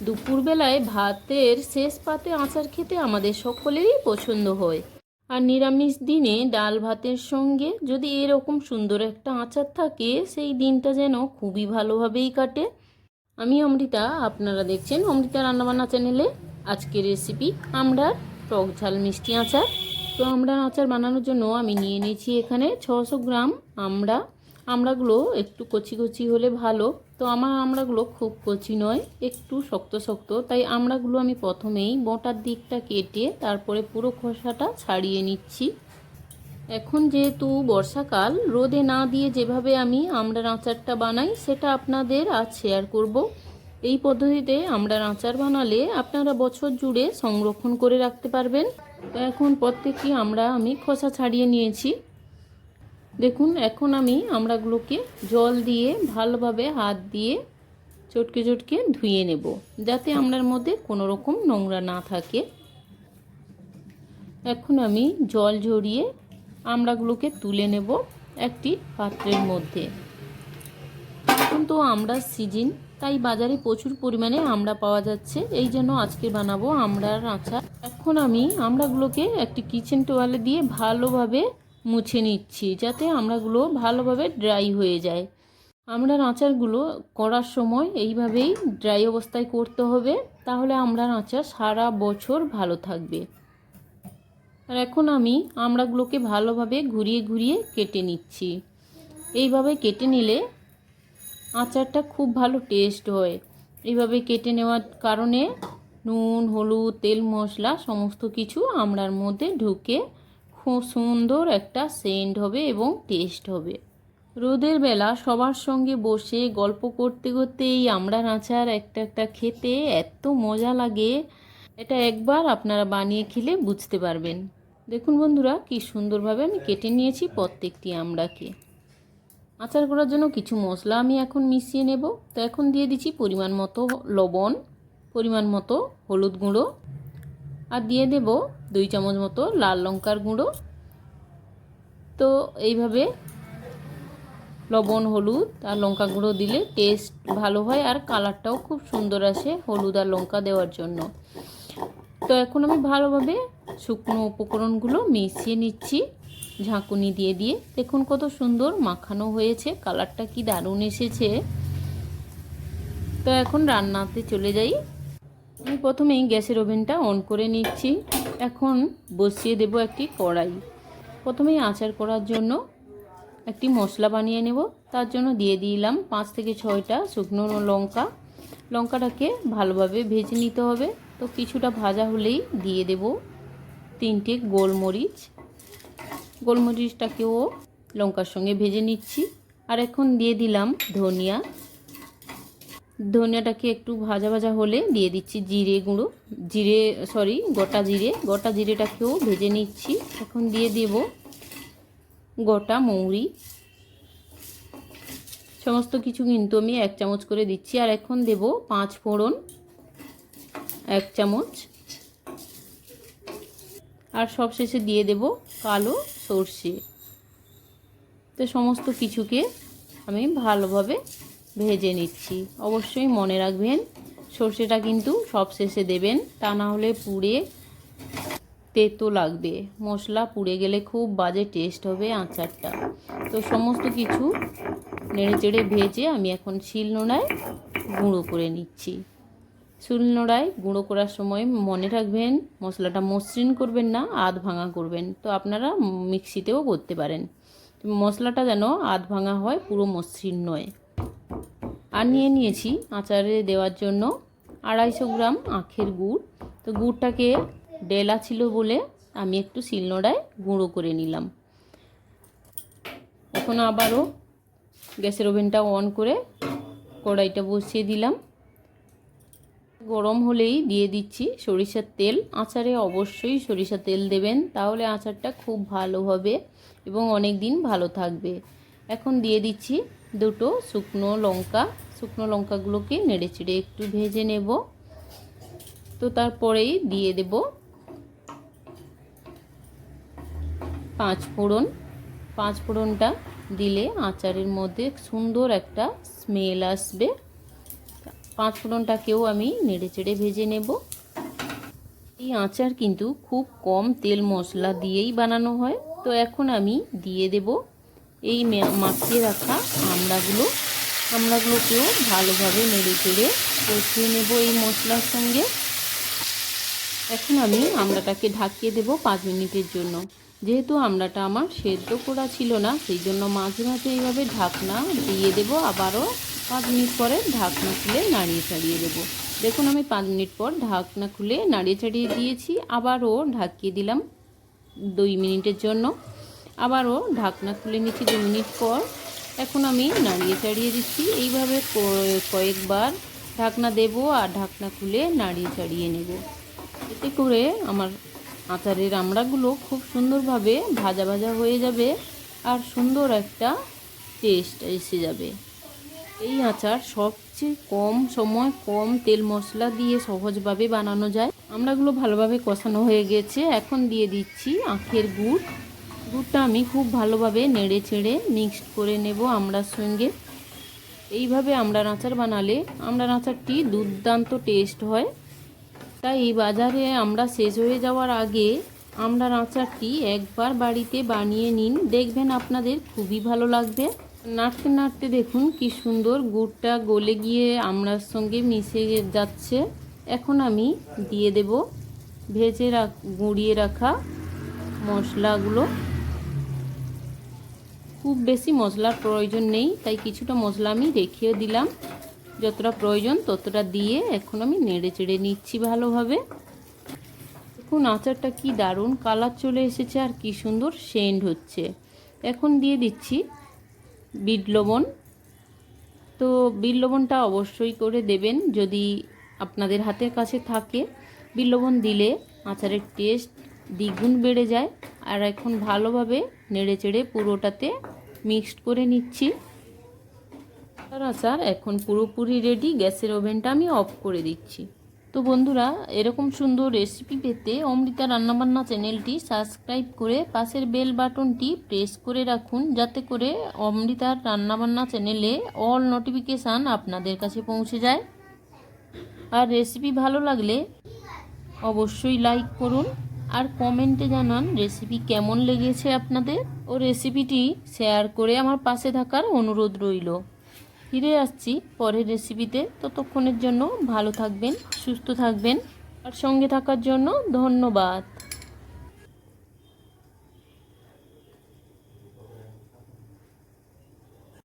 দুপুরবেলায় ভাতের শেষ পাতে আচার খেতে আমাদের সকলেরই পছন্দ হয়। আর নিরামিষ দিনে ডাল ভাতের সঙ্গে যদি এরকম সুন্দর একটা আচার থাকে, সেই দিনটা যেন খুবই ভালোভাবেই কাটে। আমি অমৃতা, আপনারা দেখছেন অমৃতা রান্নাবান্না চ্যানেলে। আজকের রেসিপি আমড়ার টক ঝাল মিষ্টি আচার। তো আমড়ার আচার বানানোর জন্য আমি নিয়ে নিয়েছি এখানে 600 গ্রাম আমড়া। আমড়াগুলো একটু কচি কচি হলে ভালো। তো আমার আমড়াগুলো খুব কচি নয়, একটু শক্ত শক্ত, তাই আমড়াগুলো আমি প্রথমেই বোঁটার দিকটা কেটে তারপরে পুরো খোসাটা ছাড়িয়ে নিচ্ছি। এখন যেহেতু বর্ষাকাল, রোদে না দিয়ে যেভাবে আমি আমড়ার আচারটা বানাই সেটা আপনাদের আজ শেয়ার করব। এই পদ্ধতিতে আমড়ার আচার বানালে আপনারা বছর জুড়ে সংরক্ষণ করে রাখতে পারবেন। তো এখন প্রত্যেকটি আমড়া আমি খোসা ছাড়িয়ে নিয়েছি। দেখুন, এখন আমি আমড়াগুলোকে জল দিয়ে ভালোভাবে হাত দিয়ে চটকে চটকে ধুয়ে নেব, যাতে আমড়ার মধ্যে কোনো রকম নোংরা না থাকে। এখন আমি জল ঝরিয়ে আমড়াগুলোকে তুলে নেব একটি পাত্রের মধ্যে। এখন তো আমড়ার সিজন, তাই বাজারে প্রচুর পরিমাণে আমড়া পাওয়া যাচ্ছে, এই জন্য আজকে বানাবো আমড়ার আচার। এখন আমি আমড়াগুলোকে একটি কিচেন টোয়ালে দিয়ে ভালোভাবে মুছে নিচ্ছি, যাতে আমড়াগুলো ভালোভাবে ড্রাই হয়ে যায়। আমড়ার আচারগুলো করার সময় এইভাবেই ড্রাই অবস্থায় করতে হবে, তাহলে আমড়ার আচার সারা বছর ভালো থাকবে। আর এখন আমি আমড়াগুলোকে ভালোভাবে ঘুরিয়ে ঘুরিয়ে কেটে নিচ্ছি। এইভাবে কেটে নিলে আচারটা খুব ভালো টেস্ট হয়। এইভাবে কেটে নেওয়ার কারণে নুন, হলুদ, তেল, মশলা সমস্ত কিছু আমড়ার মধ্যে ঢুকে খুব সুন্দর একটা সেন্ট হবে এবং টেস্ট হবে। রোদের বেলা সবার সঙ্গে বসে গল্প করতে করতে এই আমড়ার আচার একটা একটা খেতে এত মজা লাগে, এটা একবার আপনারা বানিয়ে খেলে বুঝতে পারবেন। দেখুন বন্ধুরা, কি সুন্দরভাবে আমি কেটে নিয়েছি প্রত্যেকটি আমড়াকে। আচার করার জন্য কিছু মশলা আমি এখন মিশিয়ে নেব। তো এখন দিয়ে দিচ্ছি পরিমাণ মতো লবণ, পরিমাণ মতো হলুদ গুঁড়ো, আর দিয়ে দেব 2 চামচ মতো লাল লঙ্কার গুঁড়ো। তো এইভাবে লবণ, হলুদ আর লঙ্কা গুঁড়ো দিলে টেস্ট ভালো হয় আর কালারটাও খুব সুন্দর আসে হলুদ আর লঙ্কা দেওয়ার জন্য। তো এখন আমি ভালোভাবে শুকনো উপকরণগুলো মিশিয়ে নিচ্ছি ঝাঁকুনি দিয়ে দিয়ে। দেখুন কত সুন্দর মাখানো হয়েছে, কালারটা কি দারুণ এসেছে। তো এখন রান্নাতে চলে যাই। আমি প্রথমেই গ্যাসের ওভেনটা অন করে নিচ্ছি। এখন বসিয়ে দেব একটি কড়াই। প্রথমেই আচার করার জন্য একটি মশলা বানিয়ে নেব। তার জন্য দিয়ে দিলাম 5 থেকে 6টা শুকনো লঙ্কা। লঙ্কাটাকে ভালোভাবে ভেজে নিতে হবে। তো কিছুটা ভাজা হলেই দিয়ে দেব 3টে গোলমরিচ। গোলমরিচটাকেও লঙ্কার সঙ্গে ভেজে নিচ্ছি। আর এখন দিয়ে দিলাম ধনিয়া। ধনিয়াটাকে একটু ভাজা ভাজা হলে দিয়ে দিচ্ছি জিরে গুঁড়ো, গোটা জিরেটাকেও ভেজে নিচ্ছি। এখন দিয়ে দেব গোটা মৌরি। সমস্ত কিছু কিন্তু আমি 1 চামচ করে দিচ্ছি। আর এখন দেব 5 ফোড়ন 1 চামচ, আর সবশেষে দিয়ে দেব কালো সর্ষে। তো সমস্ত কিছুকে আমি ভালোভাবে ভেজে নিচ্ছি। অবশ্যই মনে রাখবেন সর্ষেটা কিন্তু সব শেষে দেবেন, তা না হলে পুড়ে তেতো লাগবে। মশলা পুড়ে গেলে খুব বাজে টেস্ট হবে আচারটা। তো সমস্ত কিছু নেড়েচেড়ে ভেজে আমি এখন শিলনোড়ায় গুঁড়ো করে নিচ্ছি। শিলনোড়ায় গুঁড়ো করার সময় মনে রাখবেন মশলাটা মসৃণ করবেন না, আধ ভাঙা করবেন। তো আপনারা মিক্সিতেও করতে পারেন, মশলাটা যেন আধ ভাঙা হয়, পুরো মসৃণ নয়। আর নিয়ে নিয়েছি আচারে দেওয়ার জন্য 250 গ্রাম আখের গুড়। তো গুড়টাকে ডেলা ছিল বলে আমি একটু শিলনোড়ায় গুঁড়ো করে নিলাম। এখন আবারও গ্যাসের ওভেনটা অন করে কড়াইটা বসিয়ে দিলাম। গরম হলেই দিয়ে দিচ্ছি সরিষার তেল। আচারে অবশ্যই সরিষার তেল দেবেন, তাহলে আচারটা খুব ভালো হবে এবং অনেক দিন ভালো থাকবে। এখন দিয়ে দিচ্ছি 2টো শুকনো লঙ্কা। শুকনো লঙ্কাগুলোকে নেড়েচেড়ে একটু ভেজে নেব। তো তারপরেই দিয়ে দেব 5 ফোড়ন। 5 ফোড়নটা দিলে আচারের মধ্যে সুন্দর একটা স্মেল আসবে। পাঁচ ফোড়নটাকেও আমি নেড়ে চেড়ে ভেজে নেব। এই আচার কিন্তু খুব কম তেল মশলা দিয়েই বানানো হয়। তো এখন আমি দিয়ে দেব এই মাখিয়ে রাখা আমড়াগুলোকেও ভালোভাবে নেড়ে চেড়ে কষিয়ে নেব এই মশলার সঙ্গে। এখন আমি আমড়াটাকে ঢাকিয়ে দেব 5 মিনিটের জন্য। যেহেতু আমড়াটা আমার সেদ্ধ করা ছিল না, সেই জন্য মাঝে মাঝে এইভাবে ঢাকনা দিয়ে দেব, আবারও 5 মিনিট পরে ঢাকনা খুলে নাড়িয়ে চাড়িয়ে দেব। দেখুন আমি 5 মিনিট পর ঢাকনা খুলে নাড়িয়ে চাড়িয়ে দিয়েছি, আবারও ঢাকিয়ে দিলাম 2 মিনিটের জন্য। আবারও ঢাকনা খুলে নিচ্ছি 2 মিনিট পর। এখন আমি নাড়িয়ে চাড়িয়ে দিচ্ছি। এইভাবে কয়েকবার ঢাকনা দেব আর ঢাকনা খুলে নাড়িয়ে চাড়িয়ে নেব। এতে করে আমার আচারের আমড়াগুলো খুব সুন্দরভাবে ভাজা ভাজা হয়ে যাবে আর সুন্দর একটা টেস্ট এসে যাবে। এই আচার সবচেয়ে কম সময় কম তেল মশলা দিয়ে সহজভাবে বানানো যায়। আমড়াগুলো ভালোভাবে কষানো হয়ে গেছে। এখন দিয়ে দিচ্ছি আখের গুড়টা আমি খুব ভালোভাবে নেড়ে চেড়ে মিক্সড করে নেব আমড়ার সঙ্গে। এইভাবে আমড়ার আচার বানালে আমড়ার আচারটি দুর্দান্ত টেস্ট হয়। তাই এই বাজারে আমড়া শেষ হয়ে যাওয়ার আগে আমড়ার আচারটি একবার বাড়িতে বানিয়ে নিন, দেখবেন আপনাদের খুবই ভালো লাগবে। নাড়তে নাড়তে দেখুন কি সুন্দর গুড়টা গলে গিয়ে আমড়ার সঙ্গে মিশে যাচ্ছে। এখন আমি দিয়ে দেব ভেজে গুঁড়িয়ে রাখা মশলাগুলো। খুব বেশি মশলার প্রয়োজন নেই, তাই কিছুটা মশলা আমি রেখে দিলাম। যতটা প্রয়োজন ততটা দিয়ে এখন আমি নেড়ে চেড়ে নিচ্ছি ভালোভাবে। দেখুন আচারটা কি দারুণ কালার চলে এসেছে আর কি সুন্দর সেন্ট হচ্ছে। এখন দিয়ে দিচ্ছি বিট লবণ। তো বিট লবণটা অবশ্যই করে দেবেন যদি আপনাদের হাতের কাছে থাকে। বিট লবণ দিলে আচারের টেস্ট দ্বিগুণ বেড়ে যায়। আর এখন ভালোভাবে নেড়ে চেড়ে পুরোটাতে মিক্সড করে নিচ্ছি। আচার এখন পুরোপুরি রেডি। গ্যাসের ওভেনটা আমি অফ করে দিচ্ছি। তো বন্ধুরা, এরকম সুন্দর রেসিপি পেতে অমৃতা রান্নাবান্না চ্যানেলটি সাবস্ক্রাইব করে পাশের বেল বাটনটি প্রেস করে রাখুন, যাতে করে অমৃতার রান্নাবান্না চ্যানেলে অল নোটিফিকেশান আপনাদের কাছে পৌঁছে যায়। আর রেসিপি ভালো লাগলে অবশ্যই লাইক করুন আর কমেন্টে জানান রেসিপি কেমন লেগেছে আপনাদের, ও রেসিপিটি শেয়ার করে আমার পাশে থাকার অনুরোধ রইল। ফিরে আসছি পরের রেসিপিতে। ততক্ষণের জন্য ভালো থাকবেন, সুস্থ থাকবেন আর সঙ্গে থাকার জন্য ধন্যবাদ।